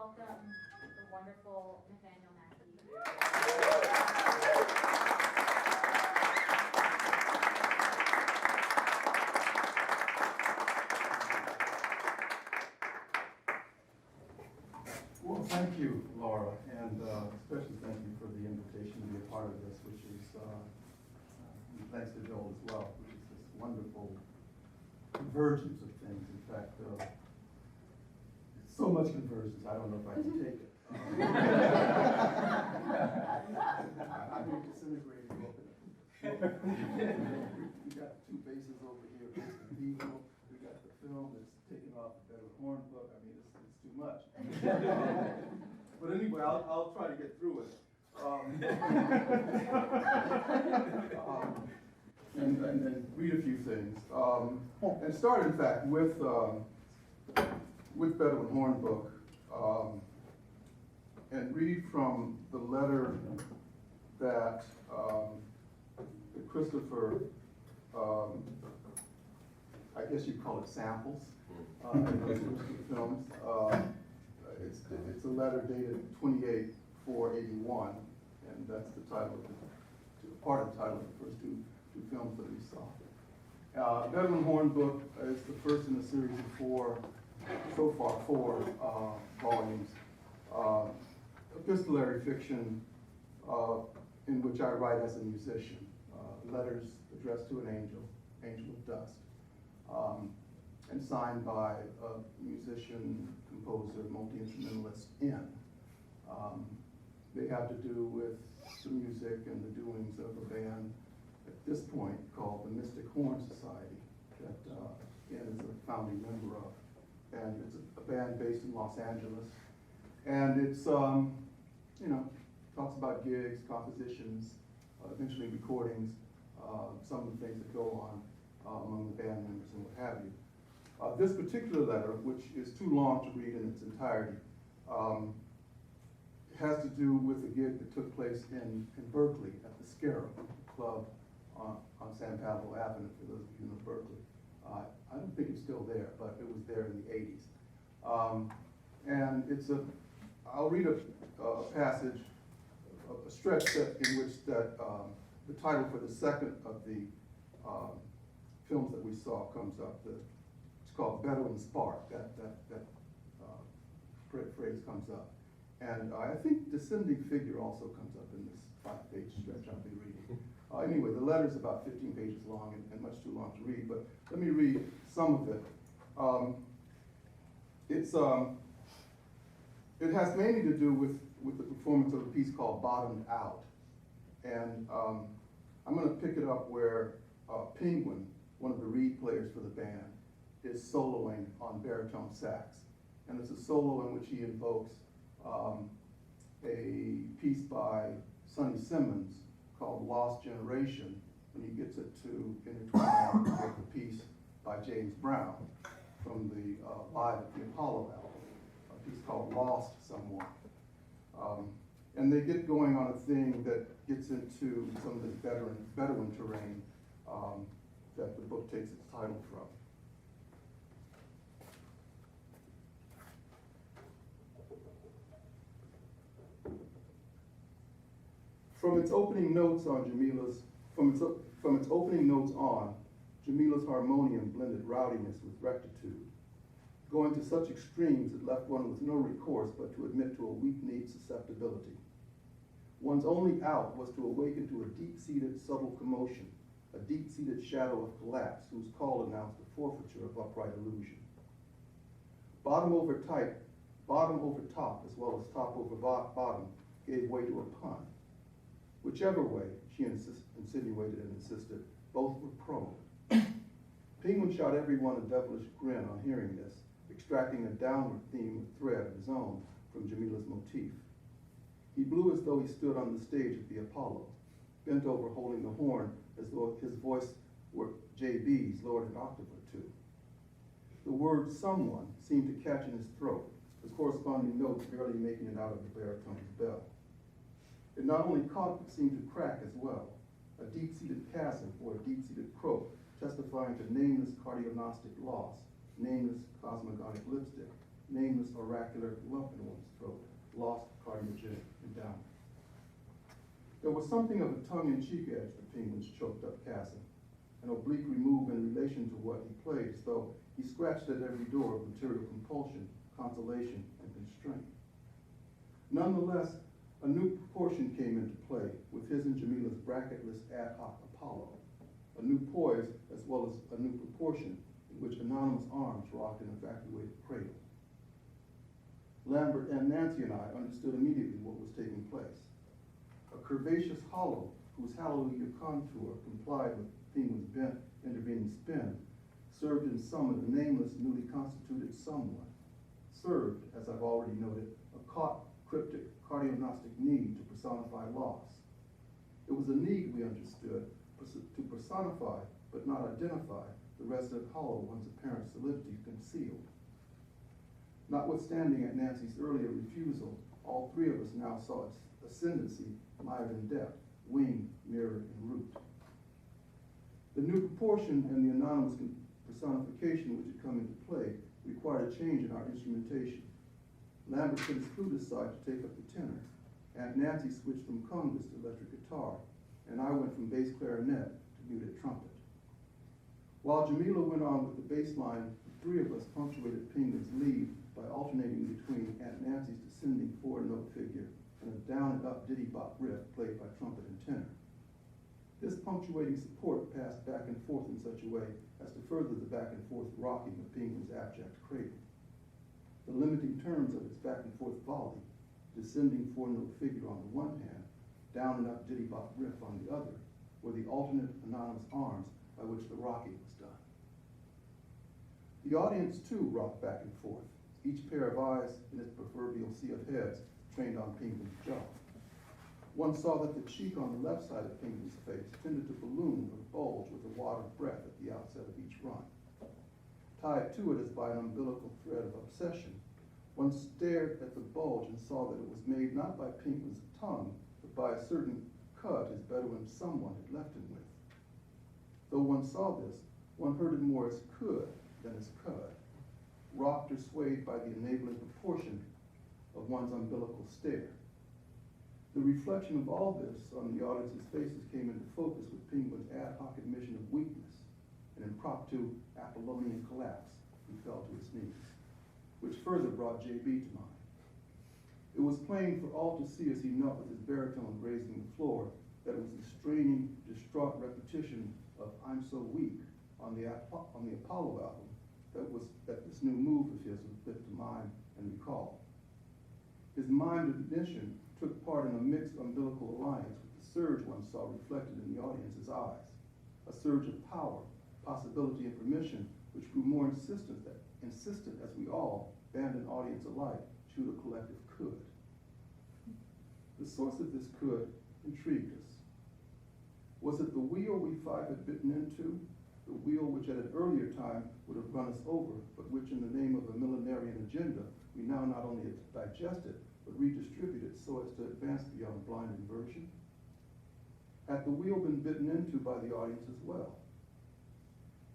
welcome the wonderful Nathaniel Mackey. Well, thank you, Laura, and especially thank you for the invitation to be a part of this, which is, and thanks to Joel as well, which is this wonderful convergence of things. In fact, so much convergence, I don't know if I can take it. I've been disintegrating a little bit. We got two bases over here, base and people. We got the film that's taking off the Better Horn book. I mean, it's too much. But anyway, I'll try to get through it. And read a few things. And start, in fact, with Bedouin Horn book, and read from the letter that Christopher, I guess you'd call it samples, in those two films. It's a letter dated 28/4/81, and that's the title of part of the title of the first two films that we saw. Bedouin Horn book is the first in a series of four volumes. Epistolary fiction in which I write as a musician. Letters addressed to an angel of dust, and signed by a musician, composer, multi-instrumentalist in. They have to do with the music and the doings of a band at this point called the Mystic Horn Society that Ian is a founding member of. And it's a band based in Los Angeles. And it's, talks about gigs, compositions, eventually recordings, some of the things that go on among the band members and what have you. This particular letter, which is too long to read in its entirety, has to do with a gig that took place in Berkeley at the Scarab Club on San Pablo Avenue, for those of you who know Berkeley. I don't think it's still there, but it was there in the 80s. And I'll read a passage, a stretch in which the title for the second of the films that we saw comes up. It's called Bedouin Spark. That phrase comes up. And I think Descending Figure also comes up in this 5-page stretch I'll be reading. Anyway, the letter's about 15 pages long and much too long to read, but let me read some of it. It has mainly to do with the performance of a piece called Bottomed Out. And I'm going to pick it up where Penguin, one of the reed players for the band, is soloing on baritone sax. And it's a solo in which he invokes a piece by Sonny Simmons called Lost Generation, and he gets it to intertwine with a piece by James Brown from the Live at the Apollo album, a piece called Lost Somewhat. And they get going on a thing that gets into some of the Bedouin terrain that the book takes its title from. From its opening notes on, Jamila's harmonium blended rowdiness with rectitude, going to such extremes it left one with no recourse but to admit to a weak-kneed susceptibility. One's only out was to awaken to a deep-seated subtle commotion, a deep-seated shadow of collapse whose call announced the forfeiture of upright illusion. Bottom over top, as well as top over bottom, gave way to a pun. Whichever way, she insinuated and insisted, both were prone. Penguin shot everyone a devilish grin on hearing this, extracting a downward theme thread of his own from Jamila's motif. He blew as though he stood on the stage at the Apollo, bent over holding the horn as though his voice were JB's lowered an octave or two. The word someone seemed to catch in his throat, his corresponding notes barely making it out of the baritone's bell. It not only caught, but seemed to crack as well, a deep-seated chasm or a deep-seated croak, testifying to nameless cardiognostic loss, nameless cosmogonic lipstick, nameless oracular lump in one's throat, lost cardiogenic endowment. There was something of a tongue-in-cheek edge to Penguin's choked-up chasm, an oblique remove in relation to what he played, as though he scratched at every door of material compulsion, consolation, and constraint. Nonetheless, a new proportion came into play with his and Jamila's bracketless ad hoc Apollo, a new poise as well as a new proportion in which anonymous arms rocked an evacuated cradle. Lambert and Nancy and I understood immediately what was taking place. A curvaceous hollow whose hallelujah contour complied with Penguin's bent intervening spin served in sum of the nameless, newly constituted someone, served, as I've already noted, a caught, cryptic, cardiognostic need to personify loss. It was a need, we understood, to personify, but not identify, the resident hollow one's apparent solidity concealed. Notwithstanding at Nancy's earlier refusal, all three of us now saw its ascendancy live in depth, wing, mirror, and root. The new proportion and the anonymous personification which had come into play required a change in our instrumentation. Lambert put his flute aside to take up the tenor, Aunt Nancy switched from congas to electric guitar, and I went from bass clarinet to muted trumpet. While Jamila went on with the bass line, the three of us punctuated Penguin's lead by alternating between Aunt Nancy's descending four-note figure and a down-and-up diddy-bop riff played by trumpet and tenor. This punctuating support passed back and forth in such a way as to further the back-and-forth rocking of Penguin's abject cradle. The limiting terms of its back-and-forth volley, descending four-note figure on the one hand, down-and-up diddy-bop riff on the other, were the alternate anonymous arms by which the rocking was done. The audience, too, rocked back and forth, each pair of eyes in its proverbial sea of heads trained on Penguin's jaw. One saw that the cheek on the left side of Penguin's face tended to balloon or bulge with a wad of breath at the outset of each run. Tied to it as by an umbilical thread of obsession, one stared at the bulge and saw that it was made not by Penguin's tongue, but by a certain cut his Bedouin someone had left him with. Though one saw this, one heard it more as could than as cud, rocked or swayed by the enabling proportion of one's umbilical stare. The reflection of all this on the audience's faces came into focus with Penguin's ad hoc admission of weakness, an impromptu Apollonian collapse. He fell to his knees, which further brought JB to mind. It was plain for all to see as he knelt with his baritone grazing the floor that it was the straining, distraught repetition of "I'm So Weak" on the Apollo album that this new move of his was fit to mime and recall. His mimed admission took part in a mixed umbilical alliance with the surge one saw reflected in the audience's eyes, a surge of power, possibility, and permission, which grew more insistent as we all, band and audience alike, chewed a collective could. The source of this could intrigued us. Was it the wheel we five had bitten into, the wheel which at an earlier time would have run us over, but which in the name of a millenarian agenda, we now not only digested, but redistributed so as to advance beyond blind inversion? Had the wheel been bitten into by the audience as well?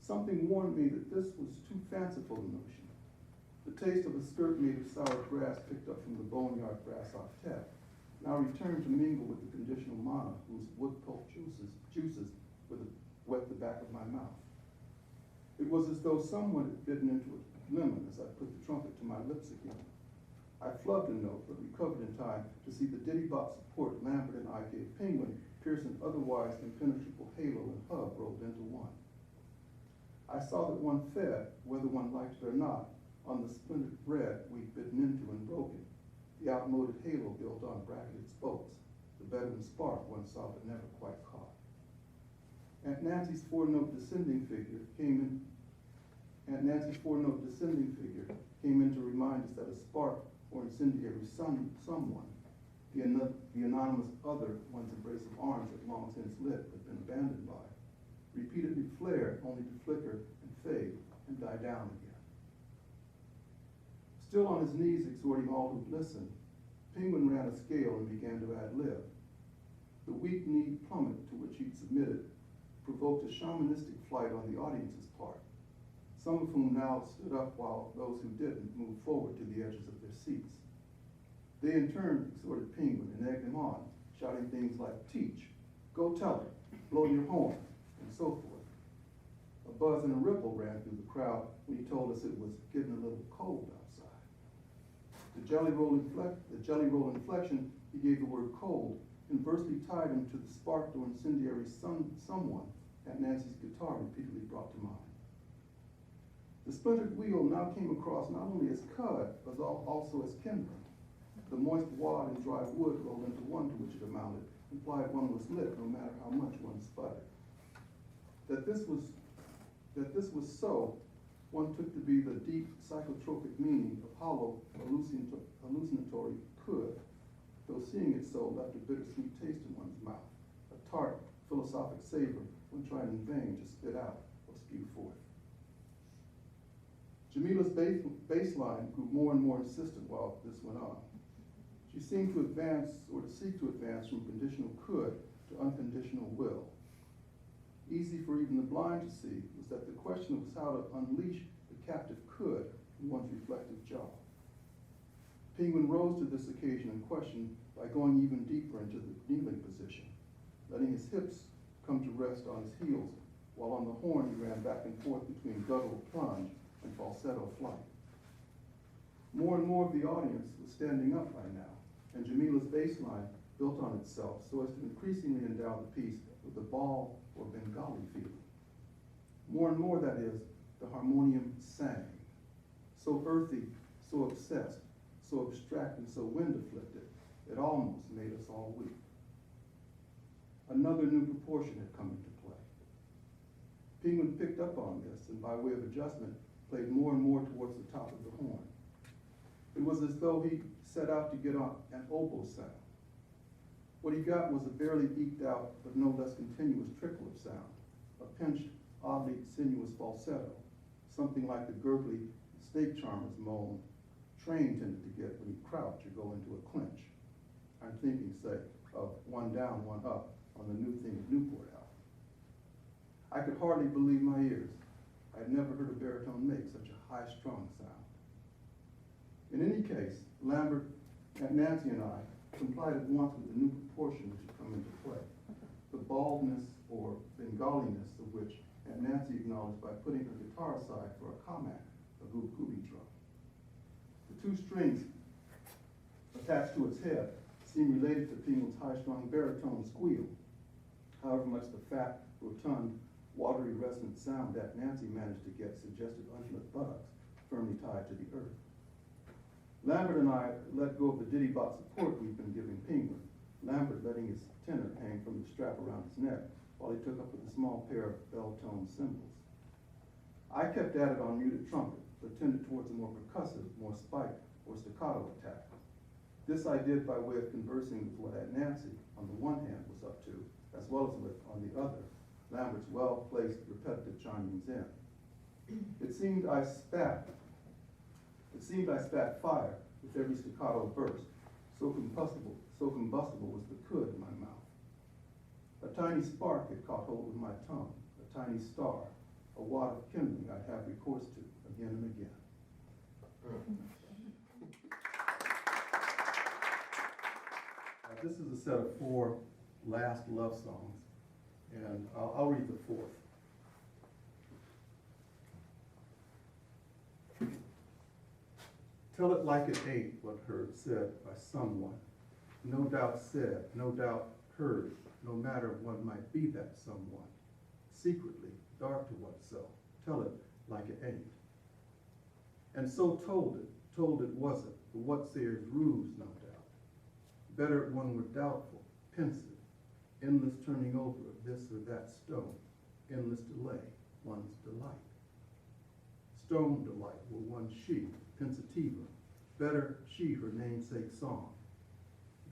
Something warned me that this was too fanciful a notion. The taste of a skirt made of sour grass picked up from the boneyard brass octet now returned to mingle with the conditional mana whose wood pulp juices would wet the back of my mouth. It was as though someone had bitten into a lemon as I put the trumpet to my lips again. I flubbed a note, but recovered in time to see the diddy-bop support Lambert and I gave Penguin pierce an otherwise impenetrable halo and hub rolled into one. I saw that one fed, whether one liked it or not, on the splintered bread we'd bitten into and broken, the outmoded halo built on bracketed spokes, the Bedouin spark one saw but never quite caught. Aunt Nancy's four-note descending figure came in to remind us that a spark or incendiary someone, the anonymous other one's embrace of arms that long since lit had been abandoned by, repeatedly flared only to flicker and fade and die down again. Still on his knees exhorting all who'd listen, Penguin ran a scale and began to ad-lib. The weak-kneed plummet to which he'd submitted provoked a shamanistic flight on the audience's part. some of whom now stood up while those who didn't moved forward to the edges of their seats. They in turn exhorted Penguin and egged him on, shouting things like, "Teach, go tell her, blow your horn," and so forth. A buzz and a ripple ran through the crowd when he told us it was getting a little cold outside. The jelly roll inflection he gave the word cold inversely tied him to the sparked or incendiary someone that Nancy's guitar repeatedly brought to mind. The splintered wheel now came across not only as cud, but also as kindling. The moist wad and dry wood rolled into one to which it amounted, implied one was lit no matter how much one sputtered. That this was so, one took to be the deep psychotropic meaning of hollow, hallucinatory could, though seeing it so left a bittersweet taste in one's mouth, a tart, philosophic savor when trying in vain to spit out or spew forth. Jamila's bass line grew more and more insistent while this went on. She seemed to advance, or to seek to advance, from conditional could to unconditional will. Easy for even the blind to see was that the question was how to unleash the captive could in one's reflective jaw. Penguin rose to this occasion and questioned by going even deeper into the kneeling position, letting his hips come to rest on his heels, while on the horn he ran back and forth between guttural plunge and falsetto flight. More and more of the audience was standing up by now, and Jamila's bass line built on itself so as to increasingly endow the piece with a ball or Bengali feeling. More and more, that is, the harmonium sang. So earthy, so obsessed, so abstract and so wind-afflicted, it almost made us all weep. Another new proportion had come into play. Penguin picked up on this, and by way of adjustment, played more and more towards the top of the horn. It was as though he set out to get on an oboe sound. What he got was a barely eked out, but no less continuous trickle of sound, a pinched, oddly sinuous falsetto, something like the gurgly snake charmer's moan Train tended to get when you crouch or go into a clinch. I'm thinking, say, of One Down, One Up on the New Thing at Newport album. I could hardly believe my ears. I had never heard a baritone make such a high-strung sound. In any case, Lambert, Nancy, and I complied at once with the new proportion which had come into play, the baldness or Bengaliness of which Aunt Nancy acknowledged by putting her guitar aside for a kamak, a gubi drum. The two strings attached to its head seemed related to Penguin's high-strung baritone squeal, however much the fat, rotund, watery resonant sound that Nancy managed to get suggested ungulate buttocks firmly tied to the earth. Lambert and I let go of the ditty-bot support we'd been giving Penguin, Lambert letting his tenor hang from the strap around his neck while he took up with a small pair of bell-toned cymbals. I kept at it on muted trumpet, but tended towards a more percussive, more spiked, or staccato attack. This I did by way of conversing with what Aunt Nancy, on the one hand, was up to, as well as with, on the other, Lambert's well-placed, repetitive chimings in. It seemed I spat fire with every staccato burst, so combustible was the could in my mouth. A tiny spark had caught hold of my tongue, a tiny star, a wad of kindling I'd have recourse to again and again. This is a set of 4 last love songs, and I'll read the 4th. Tell it like it ain't, what heard said by someone. No doubt said, no doubt heard, no matter what might be that someone. Secretly, dark to oneself, tell it like it ain't. And so told it wasn't, for what sayers ruse, no doubt. Better one were doubtful, pensive, endless turning over of this or that stone, endless delay, one's delight. Stone delight were one she, pensativa, better she her namesake song.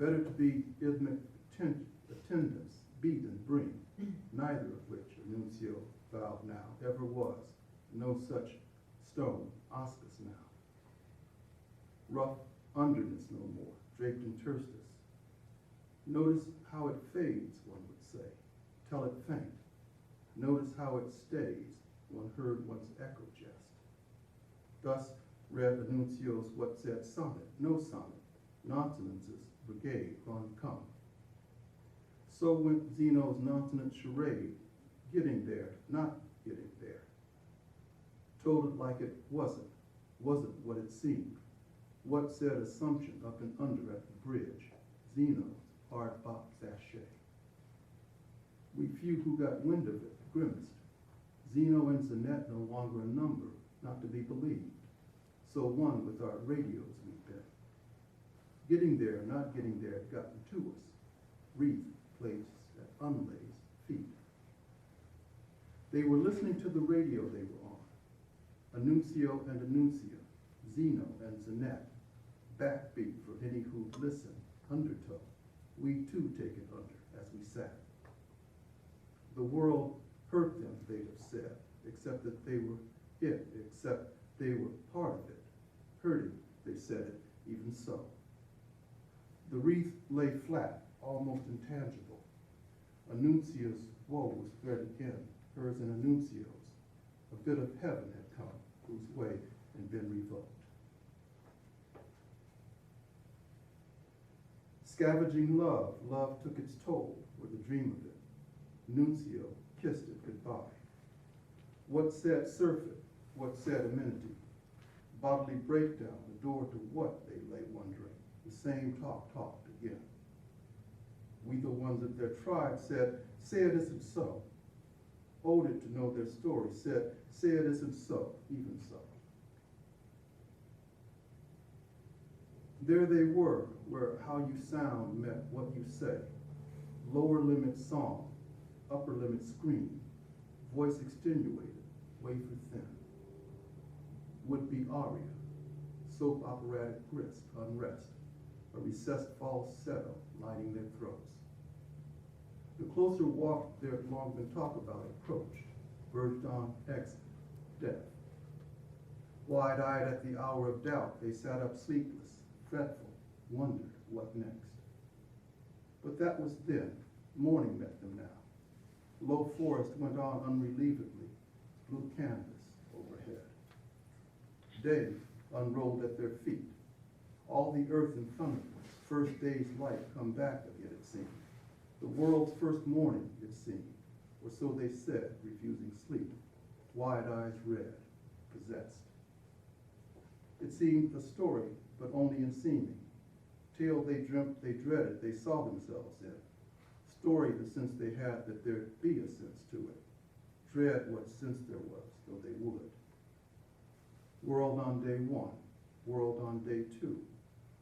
Better to be rhythmic attendance, beat and bring, neither of which Annunzio vowed now ever was, no such stone, auspicious now. Rough underness no more, draped in terstus. Notice how it fades, one would say. Tell it faint. Notice how it stays, one heard one's echo jest. Thus read Annuncio's what said sonnet, no sonnet, nonsenses, brigade, run, come. So went Zeno's nonsense charade, getting there, not getting there. Told it like it wasn't what it seemed. What said assumption up and under at the bridge, Zeno's hard bop sachet. We few who got wind of it grimaced. Zeno and Zanette no longer a number, not to be believed. So one with our radios we've been. Getting there, not getting there, had gotten to us. Wreath placed at unlays feet. They were listening to the radio they were on. Annuncio and Annuncia, Zeno and Zanette. Backbeat for any who'd listen, undertow. We too take it under as we sat. The world hurt them, they'd have said, except that they were it, except they were part of it. Hurting, they said it, even so. The wreath lay flat, almost intangible. Annuncia's woe was threaded in, hers and Annuncio's. A bit of heaven had come, whose way had been revoked. Scavenging love, love took its toll, or the dream of it. Nuncio kissed it goodbye. What said surfeit, what said amenity? Bodily breakdown, the door to what, they lay wondering. The same talk talked again. We the ones of their tribe said, say it isn't so. Owed it to know their story, said, say it isn't so, even so. There they were, where how you sound met what you say. Lower limit song, upper limit scream, voice extenuated, wafer thin. Would-be aria, soap operatic grist, unrest, a recessed falsetto lighting their throats. The closer walk there had long been talked about approached, verged on exit, death. Wide-eyed at the hour of doubt, they sat up sleepless, fretful, wondered what next. But that was then. Morning met them now. Low forest went on unrelievedly, blue canvas overhead. Day unrolled at their feet. All the earth in front of them, first day's light come back again, it seemed. The world's first morning, it seemed, or so they said, refusing sleep. Wide eyes red, possessed. It seemed a story, but only in seeming. Tale they dreamt, they dreaded, they saw themselves in. Story the sense they had that there'd be a sense to it. Dread what sense there was, though they would. World on day one, world on day two.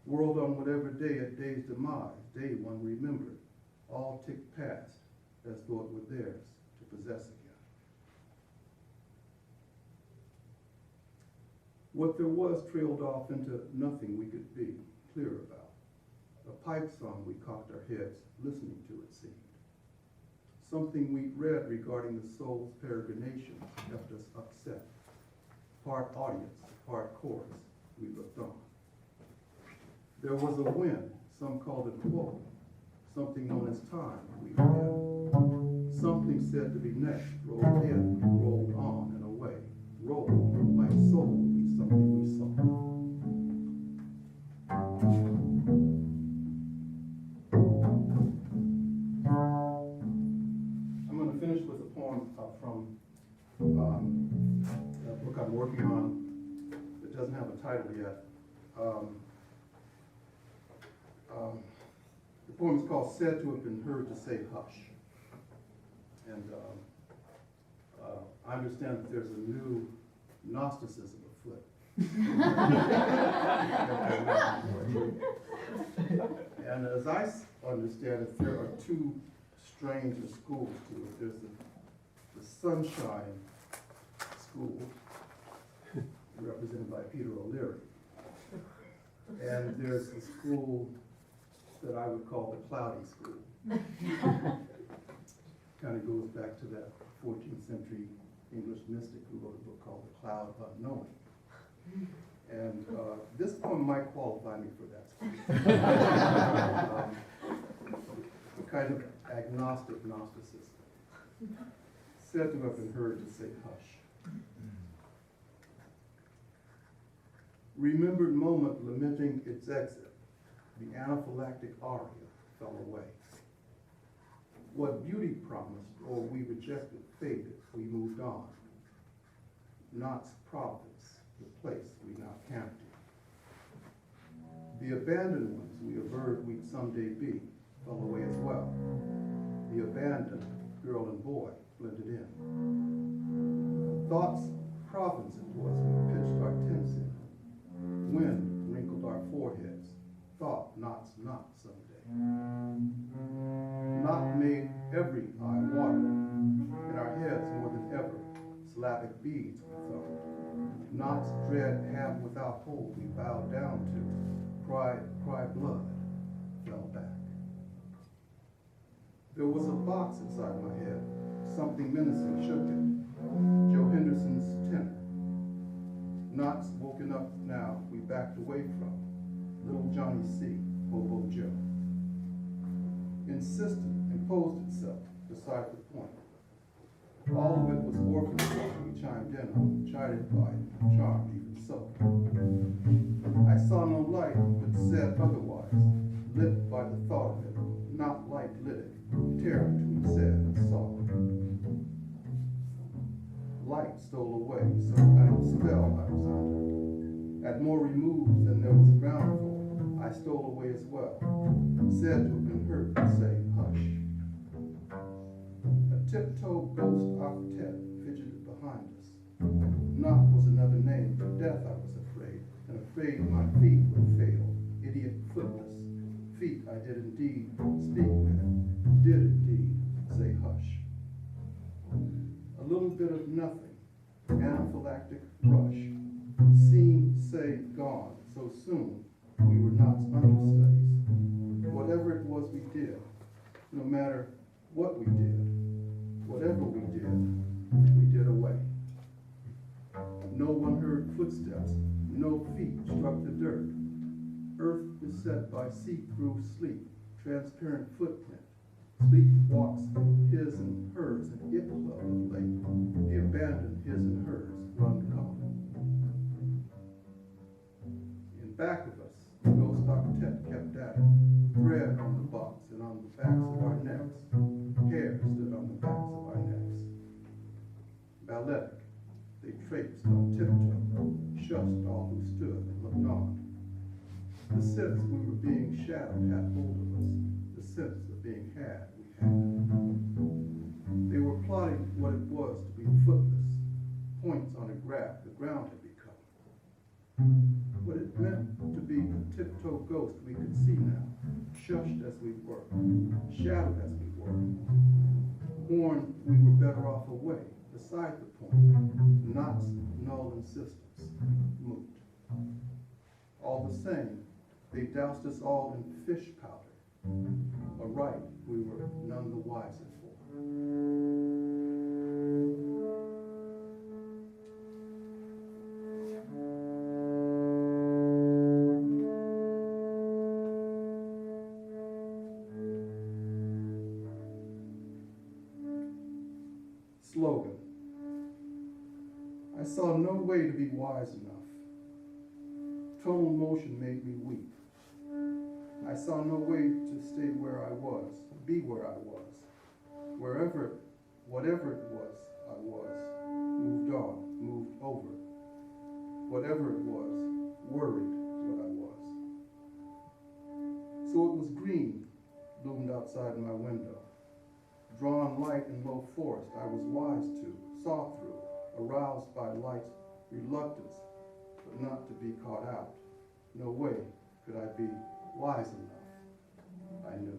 World on whatever day at day's demise, day one remembered. All ticked past, as though it were theirs to possess again. What there was trailed off into nothing we could be clear about. A pipe song we cocked our heads, listening to it seemed. Something we'd read regarding the soul's peregrination left us upset. Part audience, part chorus, we looked on. There was a wind, some called it woe. Something known as time, we forget. Something said to be next, rolled in, rolled on and away. Rolled, my soul be something we saw. I'm going to finish with a poem from a book I'm working on that doesn't have a title yet. The poem is called Said to Have Been Heard to Say Hush. And I understand that there's a new Gnosticism afoot. And as I understand it, there are two strains of schools to it. There's the Sunshine School, represented by Peter O'Leary. And there's the school that I would call the cloudy school. Kind of goes back to that 14th century English mystic who wrote a book called The Cloud of Unknowing. And this poem might qualify me for that school. A kind of agnostic Gnosticism, said to have been heard to say hush. Remembered moment lamenting its exit, the anaphylactic aria fell away. What beauty promised or we rejected faded, we moved on. Knott's province, the place we now camped in. The abandoned ones we averred we'd someday be fell away as well. The abandoned girl and boy blended in. Thought's province it was we pitched our tents in. Wind wrinkled our foreheads. Thought Knott's not someday. Knot made every eye water. In our heads more than ever, Slavic beads we thought. Knott's dread half without hold we bowed down to. Cry blood, fell back. There was a box inside my head. Something menacing shook it. Joe Henderson's tenor. Knots woken up now we backed away from. Little Johnny C., Bobo Joe. Insisted, imposed itself beside the point. All of it was orchestra we chimed in on, chided by it, charmed even so. I saw no light, but said otherwise, lit by the thought of it, not light lytic, terror between said and saw. Light stole away, some kind of spell I was under. At more removes than there was ground for, I stole away as well, said to have been heard to say, hush. A tiptoe ghost octet fidgeted behind us. Knot was another name for death, I was afraid, and afraid my feet would fail, idiot footless. Feet I did indeed speak with, did indeed say hush. A little bit of nothing, anaphylactic rush, seemed, say, gone so soon we were Knott's understudies. Whatever it was we did, no matter what we did, whatever we did away. No one heard footsteps, no feet struck the dirt. Earth beset by see-through sleep, transparent footprint. Sleep walks his and hers, and it club of late. The abandoned his and hers run gone. In back of us, the ghost octet kept at it. Thread on the box and on the backs of our necks. Hair stood on the backs of our necks. Balletic, they traipsed on tiptoe, shushed all who stood and looked on. The sense we were being shadowed had hold of us. The sense of being had, we had. They were plotting what it was to be footless. Points on a graph the ground had become. What it meant to be the tiptoe ghost we could see now, shushed as we were, shadowed as we were. Warned we were better off away, beside the point. Knots, null insistence, moot. All the same, they doused us all in fish powder, a right we were none the wiser for. Slogan. I saw no way to be wise enough. Tonal motion made me weep. I saw no way to stay where I was, be where I was. Wherever, whatever it was, I was, moved on, moved over. Whatever it was, worried what I was. So it was green, loomed outside my window. Drawn light in low forest, I was wise to, saw through, aroused by light's reluctance, but not to be caught out. No way could I be wise enough, I knew.